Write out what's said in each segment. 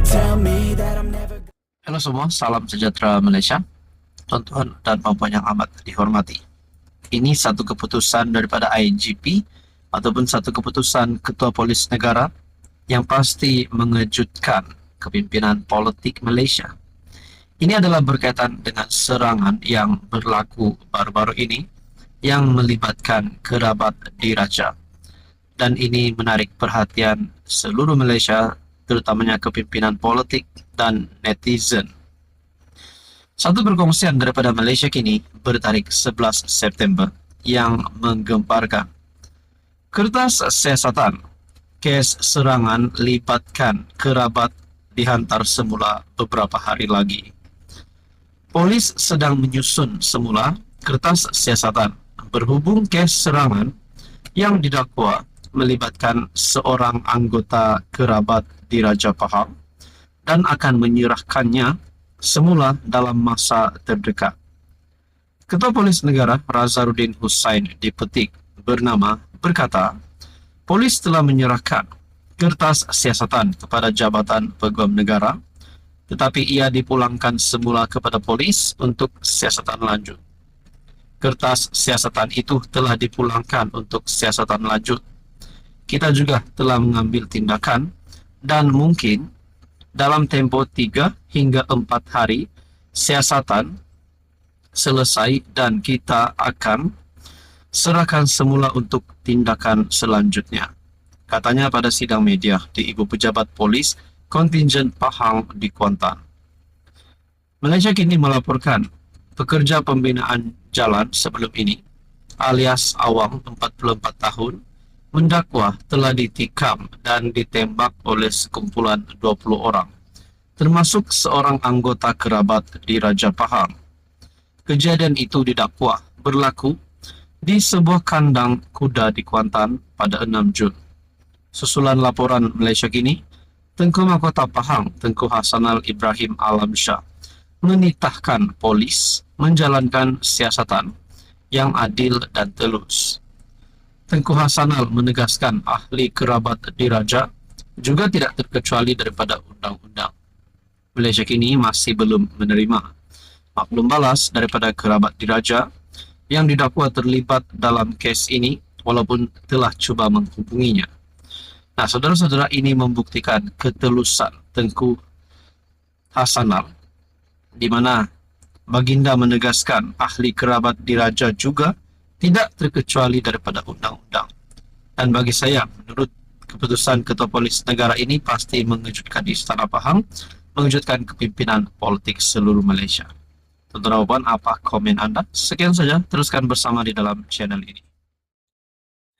tell me that I'm never. Halo semua, salam sejahtera Malaysia. Tuan-tuan dan puan-puan yang amat dihormati. Ini satu keputusan daripada IGP ataupun satu keputusan Ketua Polis Negara yang pasti mengejutkan kepimpinan politik Malaysia. Ini adalah berkaitan dengan serangan yang berlaku baru-baru ini yang melibatkan kerabat diraja. Dan ini menarik perhatian seluruh Malaysia, terutamanya kepimpinan politik dan netizen. Satu perkongsian daripada Malaysia kini bertarikh 11 September yang menggemparkan. Kertas siasatan, kes serangan libatkan kerabat dihantar semula beberapa hari lagi. Polis sedang menyusun semula kertas siasatan berhubung kes serangan yang didakwa melibatkan seorang anggota kerabat diraja Pahang dan akan menyerahkannya semula dalam masa terdekat. Ketua Polis Negara Razaruddin Hussain Dipetik bernama berkata, polis telah menyerahkan kertas siasatan kepada Jabatan Peguam Negara, tetapi ia dipulangkan semula kepada polis untuk siasatan lanjut. Kertas siasatan itu telah dipulangkan untuk siasatan lanjut. Kita juga telah mengambil tindakan dan mungkin dalam tempoh 3 hingga 4 hari siasatan selesai dan kita akan serahkan semula untuk tindakan selanjutnya. Katanya pada sidang media di Ibu Pejabat Polis Kontingen Pahang di Kuantan. Malaysia kini melaporkan pekerja pembinaan jalan sebelum ini alias Awang 44 tahun mendakwa telah ditikam dan ditembak oleh sekumpulan 20 orang, termasuk seorang anggota kerabat di Raja Pahang. Kejadian itu didakwa berlaku di sebuah kandang kuda di Kuantan pada 6 Jun. Susulan laporan Malaysia kini, Tengku Mahkota Pahang Tengku Hassanal Ibrahim Alamsyah menitahkan polis menjalankan siasatan yang adil dan telus. Tengku Hassanal menegaskan ahli kerabat diraja juga tidak terkecuali daripada undang-undang. Malaysia kini masih belum menerima maklum balas daripada kerabat diraja yang didakwa terlibat dalam kes ini walaupun telah cuba menghubunginya. Nah, saudara-saudara, ini membuktikan ketelusan Tengku Hassanal di mana baginda menegaskan ahli kerabat diraja juga tidak terkecuali daripada undang-undang. Dan bagi saya, menurut keputusan Ketua Polis Negara ini pasti mengejutkan Istana Pahang, mengejutkan kepimpinan politik seluruh Malaysia. Tuan-tuan, apa komen anda? Sekian saja, teruskan bersama di dalam channel ini.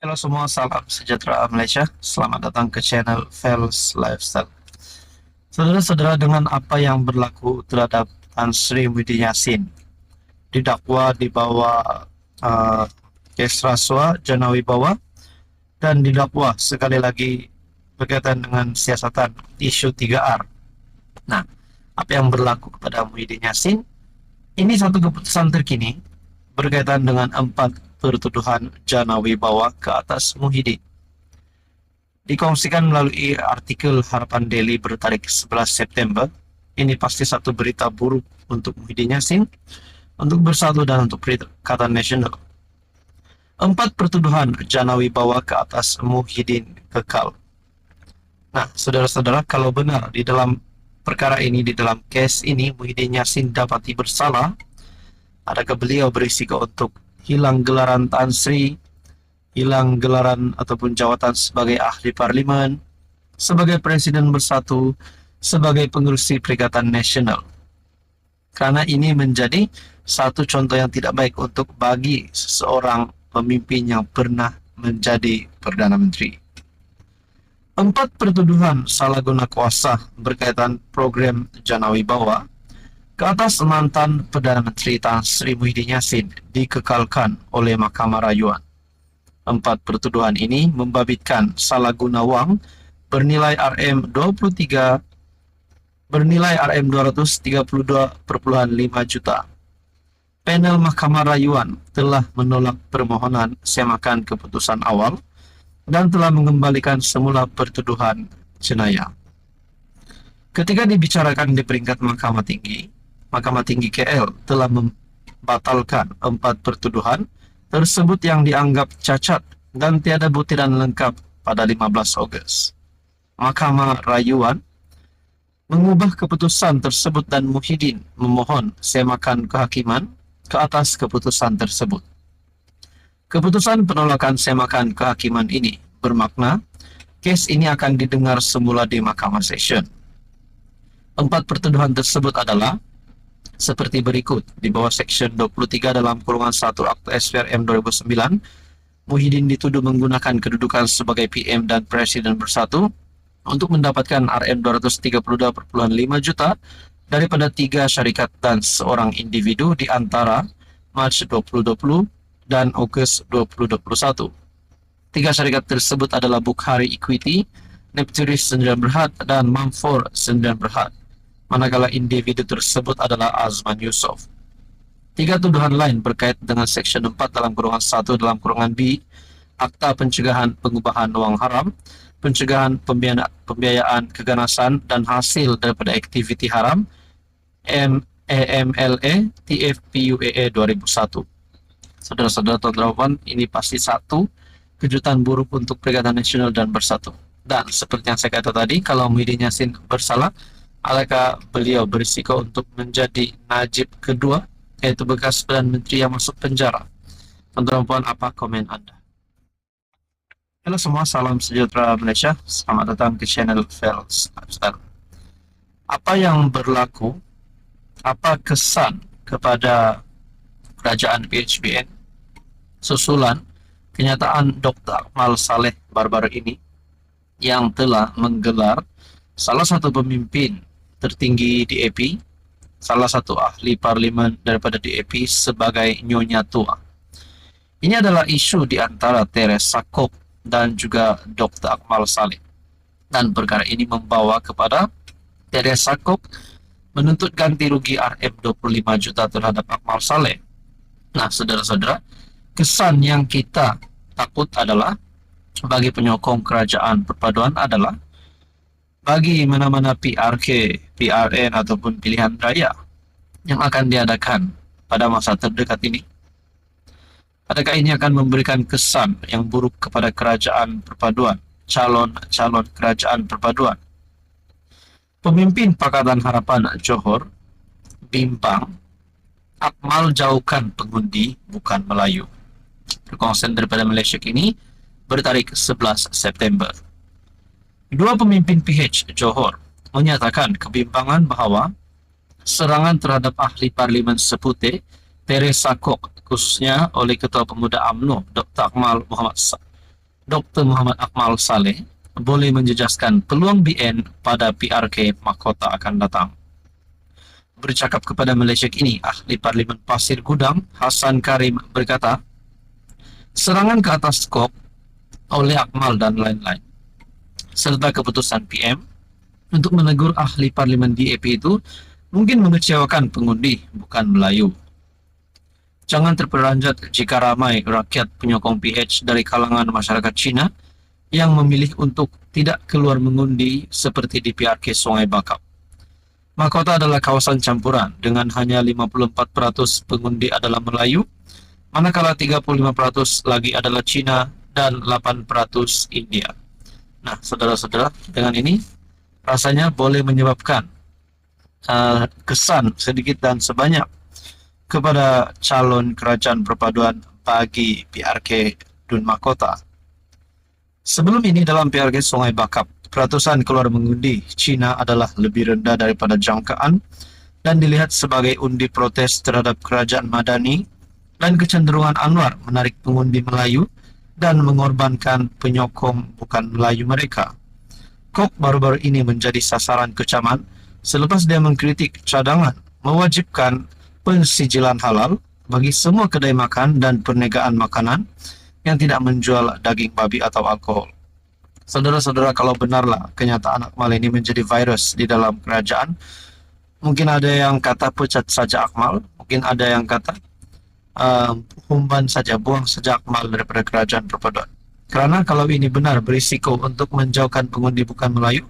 Halo semua, salam sejahtera Malaysia. Selamat datang ke channel Fels Lifestyle. Saudara-saudara, dengan apa yang berlaku terhadap Tan Sri Muhyiddin Yassin, didakwa di bawah kes rasuah jana wibawa dan didakwa sekali lagi berkaitan dengan siasatan isu 3R. Nah, apa yang berlaku kepada Muhyiddin Yassin? Ini satu keputusan terkini berkaitan dengan 4 pertuduhan jana wibawa ke atas Muhyiddin. Dikongsikan melalui artikel Harapan Daily bertarikh 11 September. Ini pasti satu berita buruk untuk Muhyiddin Yassin, untuk Bersatu dan untuk Perikatan Nasional. 4 pertuduhan jana wibawa ke atas Muhyiddin kekal. Nah, saudara-saudara, kalau benar di dalam perkara ini, di dalam kes ini Muhyiddin Yassin dapati bersalah, adakah beliau berisiko untuk hilang gelaran Tan Sri, hilang gelaran ataupun jawatan sebagai ahli parlimen, sebagai Presiden Bersatu, sebagai pengerusi Perikatan Nasional? Karena ini menjadi satu contoh yang tidak baik untuk bagi seseorang pemimpin yang pernah menjadi Perdana Menteri. 4 pertuduhan salah guna kuasa berkaitan program jana wibawa ke atas mantan Perdana Menteri Tan Sri Muhyiddin Yassin dikekalkan oleh Mahkamah Rayuan. 4 pertuduhan ini membabitkan salah guna wang bernilai Rm232,5 juta. Panel Mahkamah Rayuan telah menolak permohonan semakan keputusan awal dan telah mengembalikan semula pertuduhan jenayah. Ketika dibicarakan di peringkat Mahkamah Tinggi KL telah membatalkan 4 pertuduhan tersebut yang dianggap cacat dan tiada buktian lengkap pada 15 Ogos. Mahkamah Rayuan mengubah keputusan tersebut dan Muhyiddin memohon semakan kehakiman ke atas keputusan tersebut. Keputusan penolakan semakan kehakiman ini bermakna kes ini akan didengar semula di Mahkamah Session. 4 pertuduhan tersebut adalah seperti berikut. Di bawah Seksyen 23 dalam kurungan 1 Akta SPRM 2009, Muhyiddin dituduh menggunakan kedudukan sebagai PM dan Presiden bersatu untuk mendapatkan Rm232,5 juta daripada 3 syarikat dan seorang individu di antara Mac 2020 dan Ogos 2021. 3 syarikat tersebut adalah Bukhari Equity, Nepturis 9 Berhad, dan Mamfor 9 Berhad, manakala individu tersebut adalah Azman Yusof. 3 tuduhan lain berkait dengan Seksyen 4 dalam kurungan 1 dalam kurungan B, Akta Pencegahan Pengubahan Wang Haram, Pencegahan Pembiayaan Keganasan dan Hasil daripada Aktiviti Haram, AMLA TFPUAA 2001. Saudara-saudara tuan-tuan, ini pasti satu kejutan buruk untuk Perikatan Nasional dan Bersatu. Dan seperti yang saya kata tadi, kalau Muhyiddin Yassin bersalah, adakah beliau berisiko untuk menjadi Najib kedua, yaitu bekas Perdana Menteri yang masuk penjara? Tuan-tuan puan, apa komen Anda? Halo semua, salam sejahtera Malaysia. Selamat datang ke channel Fels Lifestyle. Apa yang berlaku, apa kesan kepada kerajaan PHBN susulan kenyataan Dr. Akmal Saleh baru-baru ini yang telah menggelar salah satu pemimpin tertinggi DAP, salah satu ahli parlimen daripada DAP sebagai Nyonya Tua. Ini adalah isu di antara Teresa Kok dan juga Dr. Akmal Saleh. Dan perkara ini membawa kepada Teresa Kok menuntut ganti rugi Rm25 juta terhadap Akmal Saleh. Nah, saudara-saudara, kesan yang kita takut adalah bagi penyokong kerajaan perpaduan adalah bagi mana-mana PRK, PRN ataupun pilihan raya yang akan diadakan pada masa terdekat ini, adakah ini akan memberikan kesan yang buruk kepada kerajaan perpaduan, calon-calon kerajaan perpaduan? Pemimpin Pakatan Harapan Johor bimbang Akmal jauhkan pengundi bukan Melayu. Perkongsian daripada Malaysia kini bertarik 11 September. Dua pemimpin PH Johor menyatakan kebimbangan bahawa serangan terhadap ahli parlimen Seputeh Teresa Kok, khususnya oleh Ketua Pemuda UMNO Dr. Muhammad Akmal Saleh, boleh menjejaskan peluang BN pada PRK mahkota akan datang. Bercakap kepada Malaysia kini, ahli parlimen Pasir Gudang Hassan Karim berkata, serangan ke atas Kok oleh Akmal dan lain-lain serta keputusan PM untuk menegur ahli parlimen DAP itu mungkin mengecewakan pengundi bukan Melayu. Jangan terperanjat jika ramai rakyat penyokong PH dari kalangan masyarakat Cina yang memilih untuk tidak keluar mengundi seperti di PRK Sungai Bakap. Mahkota adalah kawasan campuran dengan hanya 54% pengundi adalah Melayu, manakala 35% lagi adalah Cina dan 8% India. Nah, saudara-saudara, dengan ini rasanya boleh menyebabkan kesan sedikit dan sebanyak kepada calon kerajaan perpaduan bagi PRK Dun Mahkota. Sebelum ini dalam PRK Sungai Bakap, peratusan keluar mengundi Cina adalah lebih rendah daripada jangkaan dan dilihat sebagai undi protes terhadap kerajaan Madani dan kecenderungan Anwar menarik pengundi Melayu dan mengorbankan penyokong bukan Melayu mereka. Kok baru-baru ini menjadi sasaran kecaman selepas dia mengkritik cadangan mewajibkan pensijilan halal bagi semua kedai makan dan perniagaan makanan yang tidak menjual daging babi atau alkohol. Saudara-saudara, kalau benarlah kenyataan Akmal ini menjadi virus di dalam kerajaan, mungkin ada yang kata pecat saja Akmal, mungkin ada yang kata humban saja, buang saja Akmal daripada kerajaan perpaduan. Kerana kalau ini benar berisiko untuk menjauhkan pengundi bukan Melayu,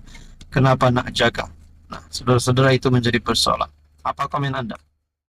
kenapa nak jaga? Nah, saudara-saudara, itu menjadi persoalan. Apa komen Anda?